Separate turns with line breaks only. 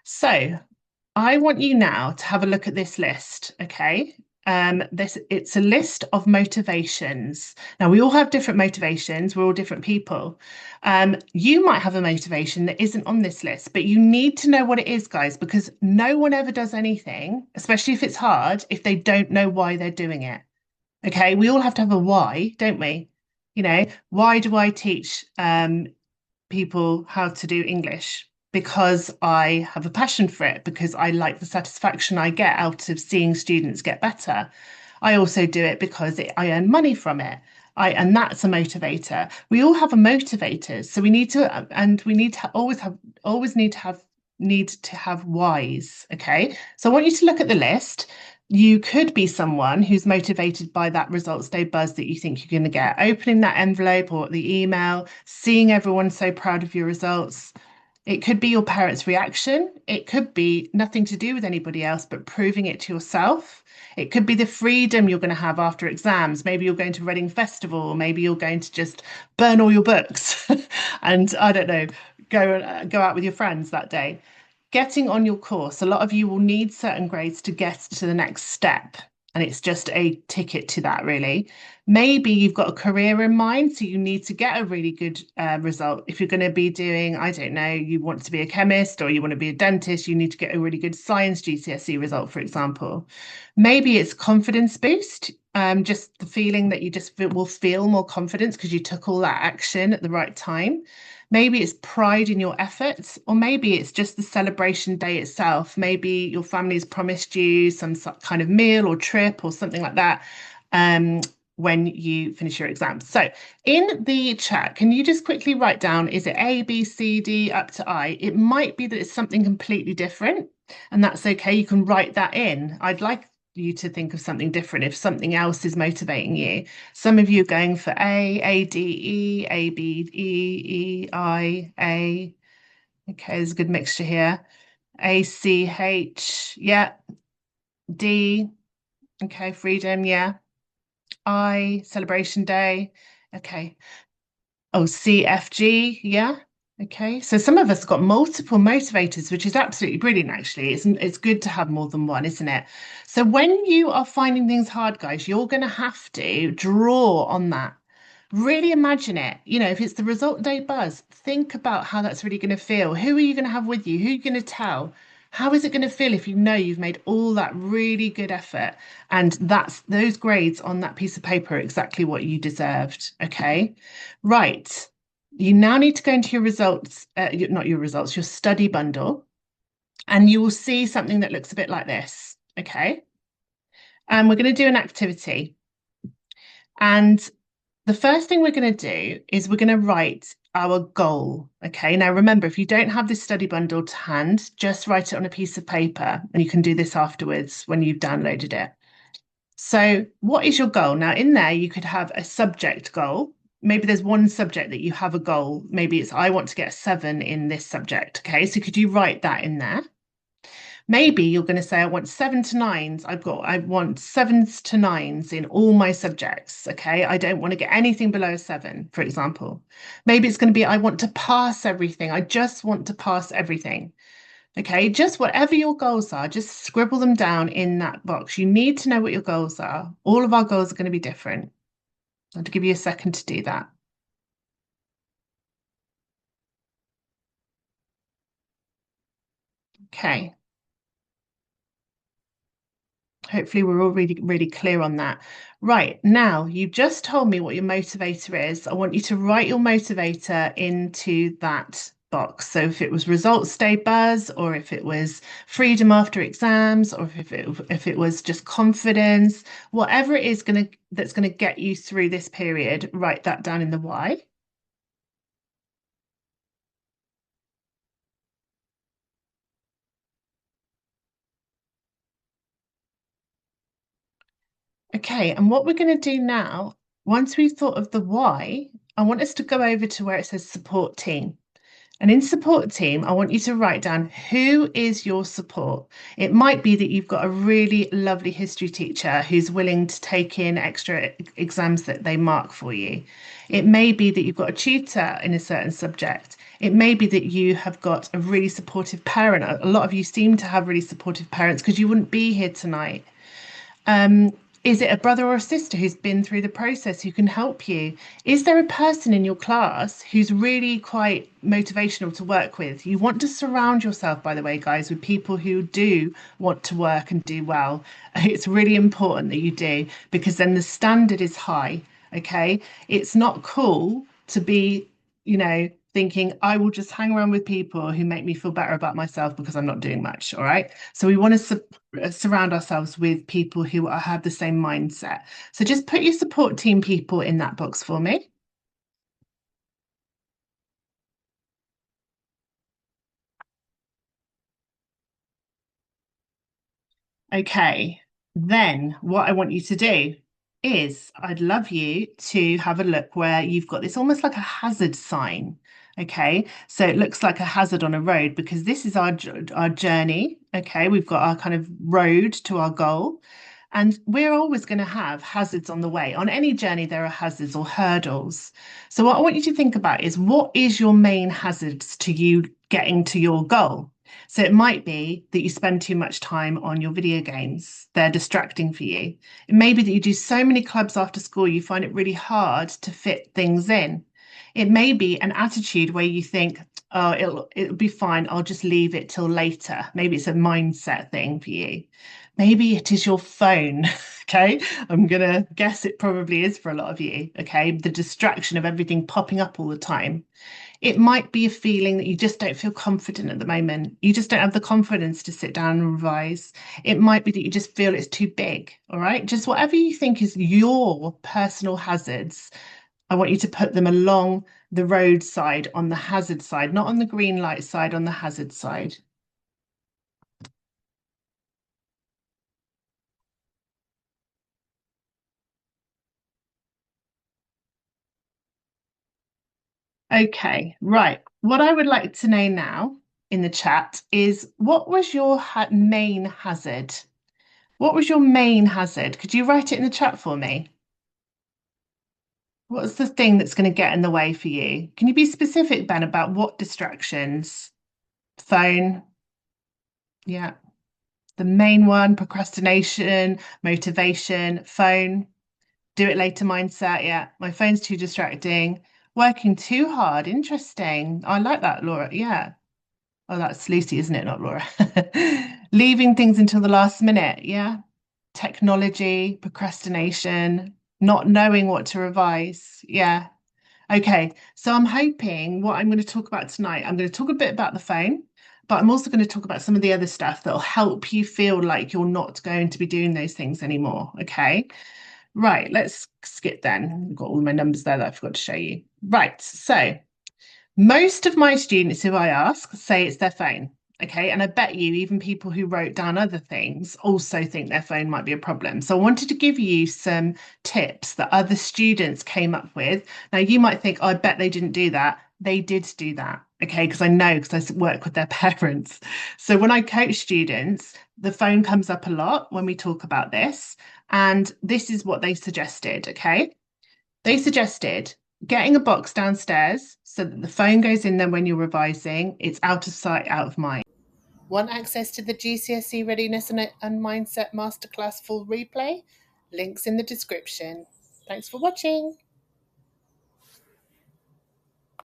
So I want you now to have a look at this list, okay? It's a list of motivations. Now we all have different motivations, we're all different people. You might have a motivation that isn't on this list, but you need to know what it is, guys, because no one ever does anything, especially if it's hard, if they don't know why they're doing it. Okay, we all have to have a why, don't we? Why do I teach people how to do English? Because I have a passion for it, because I like the satisfaction I get out of seeing students get better. I also do it because I earn money from it. And that's a motivator. We all have a motivators, so we need to, and we need to always need to have whys. Okay, so I want you to look at the list. You could be someone who's motivated by that results day buzz that you think you're going to get, opening that envelope or the email, seeing everyone so proud of your results. It could be your parents' reaction. It could be nothing to do with anybody else, but proving it to yourself. It could be the freedom you're going to have after exams. Maybe you're going to Reading Festival, or maybe you're going to just burn all your books and I don't know, go out with your friends that day. Getting on your course, a lot of you will need certain grades to get to the next step. And it's just a ticket to that, really. Maybe you've got a career in mind, so you need to get a really good result. If you're going to be doing, I don't know, you want to be a chemist or you want to be a dentist, you need to get a really good science GCSE result, for example. Maybe it's confidence boost, just the feeling that you just will feel more confidence because you took all that action at the right time. Maybe it's pride in your efforts, or maybe it's just the celebration day itself. Maybe your family's promised you some kind of meal or trip or something like that when you finish your exams. So in the chat, can you just quickly write down, is it A, B, C, D up to I? It might be that it's something completely different, and that's okay. You can write that in. I'd like you to think of something different if something else is motivating you. Some of you are going for A, D, E, A, B, E, E, I, A. Okay, there's a good mixture here. A, C, H, yeah. D, okay, freedom, yeah. I, celebration day. Okay. Oh, C, F, G, yeah. Okay, so some of us got multiple motivators, which is absolutely brilliant, actually. It's good to have more than one, isn't it? So when you are finding things hard, guys, you're going to have to draw on that. Really imagine it. If it's the result day buzz, think about how that's really going to feel. Who are you going to have with you? Who are you going to tell? How is it going to feel if you know you've made all that really good effort and that's those grades on that piece of paper are exactly what you deserved? Okay, right. You now need to go into your results, not your results, your study bundle, and you will see something that looks a bit like this. Okay. And we're going to do an activity. And the first thing we're going to do is we're going to write our goal. Okay. Now, remember, if you don't have this study bundle to hand, just write it on a piece of paper and you can do this afterwards when you've downloaded it. So, what is your goal? Now, in there, you could have a subject goal. Maybe there's one subject that you have a goal. Maybe it's I want to get a 7 in this subject. Okay. So, could you write that in there? Maybe you're going to say, I want 7 to 9s. I want 7s to 9s in all my subjects. Okay. I don't want to get anything below a 7, for example. Maybe it's going to be, I want to pass everything. I just want to pass everything. Okay. Just whatever your goals are, just scribble them down in that box. You need to know what your goals are. All of our goals are going to be different. I'll give you a second to do that. Okay. Hopefully, we're all really, really clear on that. Right, now you've just told me what your motivator is. I want you to write your motivator into that box. So if it was results day buzz, or if it was freedom after exams, or if it was just confidence, whatever it is that's gonna get you through this period, write that down in the why. Okay, and what we're going to do now, once we've thought of the why, I want us to go over to where it says support team. And in support team, I want you to write down who is your support. It might be that you've got a really lovely history teacher who's willing to take in extra exams that they mark for you. It may be that you've got a tutor in a certain subject. It may be that you have got a really supportive parent. A lot of you seem to have really supportive parents because you wouldn't be here tonight. Um, is it a brother or a sister who's been through the process who can help you? Is there a person in your class who's really quite motivational to work with? You want to surround yourself, by the way, guys, with people who do want to work and do well. It's really important that you do because then the standard is high. Okay. It's not cool to be, thinking I will just hang around with people who make me feel better about myself because I'm not doing much. All right. So we want to surround ourselves with people who have the same mindset. So just put your support team people in that box for me. Okay, then what I want you to do is I'd love you to have a look where you've got this almost like a hazard sign. Okay, so it looks like a hazard on a road because this is our journey. Okay, we've got our kind of road to our goal. And we're always going to have hazards on the way. On any journey, there are hazards or hurdles. So, what I want you to think about is what is your main hazards to you getting to your goal? So it might be that you spend too much time on your video games. They're distracting for you. It may be that you do so many clubs after school, you find it really hard to fit things in. It may be an attitude where you think, oh, it'll be fine. I'll just leave it till later. Maybe it's a mindset thing for you. Maybe it is your phone. Okay. I'm going to guess it probably is for a lot of you. Okay. The distraction of everything popping up all the time. It might be a feeling that you just don't feel confident at the moment. You just don't have the confidence to sit down and revise. It might be that you just feel it's too big. All right. Just whatever you think is your personal hazards, I want you to put them along the roadside on the hazard side, not on the green light side, on the hazard side. Okay, right. What I would like to know now in the chat is what was your main hazard? What was your main hazard? Could you write it in the chat for me? What's the thing that's going to get in the way for you? Can you be specific, Ben, about what distractions? Phone, yeah. The main one, procrastination, motivation, phone, do it later mindset. Yeah. My phone's too distracting. Working too hard. Interesting. I like that, Laura. Yeah. Oh, that's Lucy, isn't it? Not Laura. Leaving things until the last minute. Yeah. Technology, procrastination, not knowing what to revise. Yeah. Okay, so I'm hoping what I'm going to talk about tonight, I'm going to talk a bit about the phone, but I'm also going to talk about some of the other stuff that'll help you feel like you're not going to be doing those things anymore. Okay, right, let's skip then. I've got all my numbers there that I forgot to show you. Right, so most of my students who I ask say it's their phone. Okay. And I bet you even people who wrote down other things also think their phone might be a problem. So I wanted to give you some tips that other students came up with. Now you might think, oh, I bet they didn't do that. They did do that. Okay. Because I know because I work with their parents. So when I coach students, the phone comes up a lot when we talk about this. And this is what they suggested. Okay. They suggested getting a box downstairs so that the phone goes in there when you're revising. It's out of sight, out of mind. Want access to the GCSE Readiness and Mindset Masterclass full replay? Links in the description. Thanks for watching.